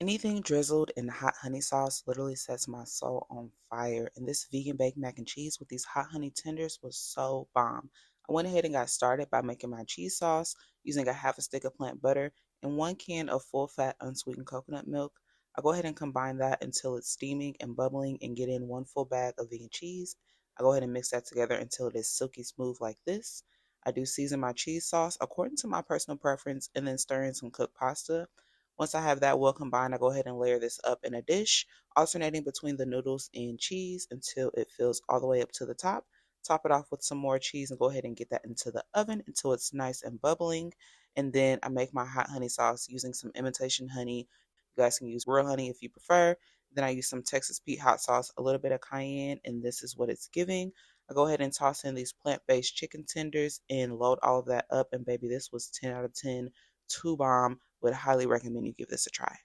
Anything drizzled in hot honey sauce literally sets my soul on fire. And this vegan baked mac and cheese with these hot honey tenders was so bomb. I went ahead and got started by making my cheese sauce using a half a stick of plant butter and 1 can of full fat unsweetened coconut milk. I go ahead and combine that until it's steaming and bubbling and get in 1 full bag of vegan cheese. I go ahead and mix that together until it is silky smooth like this. I do season my cheese sauce according to my personal preference and then stir in some cooked pasta. Once I have that well combined, I go ahead and layer this up in a dish, alternating between the noodles and cheese until it fills all the way up to the top. Top it off with some more cheese and go ahead and get that into the oven until it's nice and bubbling. And then I make my hot honey sauce using some imitation honey. You guys can use real honey if you prefer. Then I use some Texas Pete hot sauce, a little bit of cayenne, and this is what it's giving. I go ahead and toss in these plant-based chicken tenders and load all of that up. And baby, this was 10 out of 10, too bomb. Would highly recommend you give this a try.